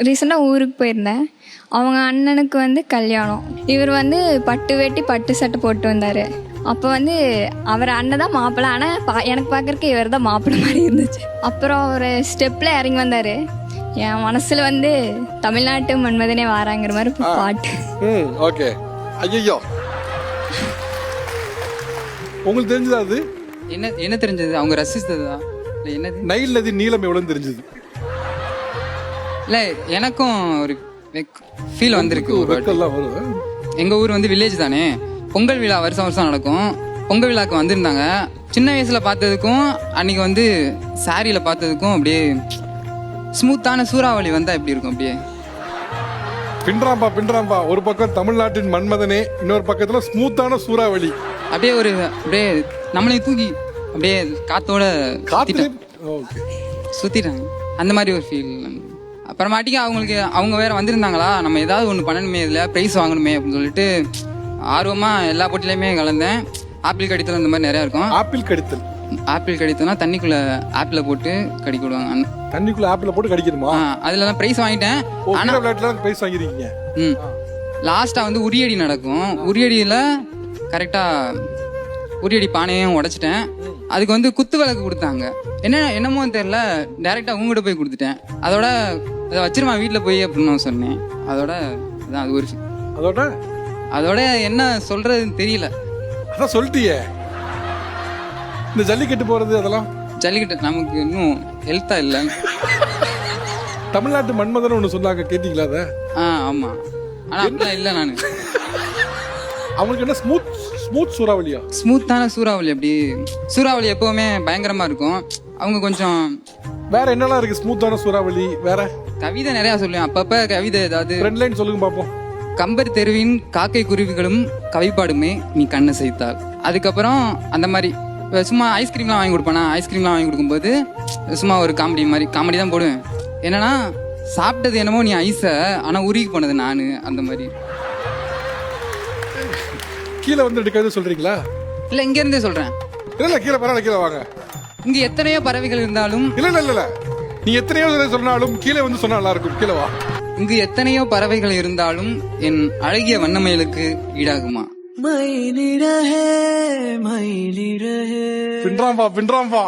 ரீசெண்டாக ஊருக்கு போயிருந்தேன். அவங்க அண்ணனுக்கு வந்து கல்யாணம். இவர் வந்து பட்டு வேட்டி பட்டு சட்டை போட்டு வந்தார். அப்போ வந்து அவர் அண்ணன் தான் மாப்பிள்ளை, ஆனால் எனக்கு பார்க்குறக்கு இவர் தான் மாப்பிள்ளை மாதிரி இருந்துச்சு. அப்புறம் ஒரு ஸ்டெப்பில் இறங்கி வந்தார். என் மனசில் வந்து தமிழ்நாட்டு மன்மதனே வாராங்கிற மாதிரி பாட்டு. ஓகே. ஐயோ, உங்களுக்கு தெரிஞ்சதா அது? என்ன தெரிஞ்சது? அவங்க ரசித்ததா? இல்லை என்னது? நைல் நதி நீளம் எவ்வளோன்னு தெரிஞ்சது? இல்லை, எனக்கும் ஒரு ஃபீல் வந்திருக்கு. எங்கள் ஊர் வந்து வில்லேஜ் தானே. பொங்கல் விழா வருஷம் வருஷம் நடக்கும். பொங்கல் விழாவுக்கு வந்திருந்தாங்க. சின்ன வயசில் பார்த்ததுக்கும் அன்றைக்கி வந்து சாரியில் பார்த்ததுக்கும் அப்படியே ஸ்மூத்தான சூறாவளி வந்தால் எப்படி இருக்கும்? அப்படியே பின்றாம்பா. ஒரு பக்கம் தமிழ்நாட்டின் மன்மதனே, இன்னொரு பக்கத்தில் ஸ்மூத்தான சூறாவளி. அப்படியே அப்படியே நம்மளையும் தூக்கி அப்படியே காத்தோட சுற்றிட்டாங்க. அந்த மாதிரி ஒரு ஃபீல். அப்புறமாட்டிக்கு அவங்க வேற வந்திருந்தாங்களா, நம்ம ஏதாவது ஒன்று பண்ணணுமே, இதில் ப்ரைஸ் வாங்கணுமே அப்படின்னு சொல்லிட்டு ஆர்வமாக எல்லா போட்டிலையுமே கலந்தேன். ஆப்பிள் கடித்தல் இந்த மாதிரி நிறையா இருக்கும். ஆப்பிள் கடித்தல்னா தண்ணிக்குள்ளே ஆப்பிளை போட்டு கடிக்க விடுவாங்க. தண்ணிக்குள்ளே ஆப்பிளை போட்டு கடிக்கணுமா? அதுலலாம் ப்ரைஸ் வாங்கிட்டேன். ஆனால் ப்ரைஸ் வாங்கிருக்கீங்க. லாஸ்ட்டாக வந்து உரியடி நடக்கும். உரியடியில் கரெக்டாக உரியடி பானையும் உடைச்சிட்டேன். அதுக்கு வந்து குத்து விளக்கு கொடுத்தாங்க. என்னமோ தெரியல, டைரெக்டாக உங்ககிட்ட போய் கொடுத்துட்டேன். அதோட அதை வச்சிருமா வீட்டில் போய் அப்படின்னு நான் சொன்னேன். அதோட அதான் அது ஒரு அதோட என்ன சொல்றதுன்னு தெரியல. அதான் சொல்லிட்டியே. இந்த ஜல்லிக்கட்டு போறது, அதெல்லாம் ஜல்லிக்கட்டு நமக்கு இன்னும் ஹெல்த்தா இல்லை. தமிழ்நாட்டு மன்மதன் ஒன்று சொன்னாங்க, கேட்டீங்களா அதை? ஆமா, ஆனா அப்படிலாம் இல்லை. நான் அவங்களுக்கு என்ன ஸ்மூத் சூறாவளியா? ஸ்மூத்தான சூறாவளி. அப்படி சூறாவளி எப்பவுமே பயங்கரமா இருக்கும். அவங்க கொஞ்சம் வேற என்னெல்லாம் இருக்கு ஸ்மூத்தான சூறாவளி? வேற கவிதை நிறைய சொல்லுவேன். அப்பப்ப கவிதை ஏதாவது 2 லைன் சொல்லுங்க பாப்போம். கம்பர் தெருவின் காக்கை குருவிகளும் கவிப்பாடுமே நீ கண்ணை செய்தால். அதுக்கப்புறம் அந்த மாதிரி சும்மா ஐஸ்கிரீம்லாம் வாங்கி கொடுப்பேனா. ஐஸ்கிரீம்லாம் வாங்கி கொடுக்கும்போது சும்மா ஒரு காமெடி தான் போடுவேன். என்னன்னா, சாப்பிட்டது என்னமோ நீ ஐஸை, ஆனா உருகி போனது நான். அந்த மாதிரி கீழே வந்து எடுக்கிறது சொல்றீங்களா? இல்ல, இங்க இருந்தே சொல்றேன். இல்ல, கீழே பரவாயில்ல, கீழே வாங்க. இங்க எத்தனையோ பறவைகள் இருந்தாலும் இல்ல நீ எத்தனையோ சொன்னாலும் கீழே வந்து சொன்னா நல்லா இருக்கும். கீழே வா. இங்கு எத்தனையோ பறவைகள் இருந்தாலும் என் அழகிய வண்ணமயிலுக்கு ஈடாகுமா? பின்றாம்பா.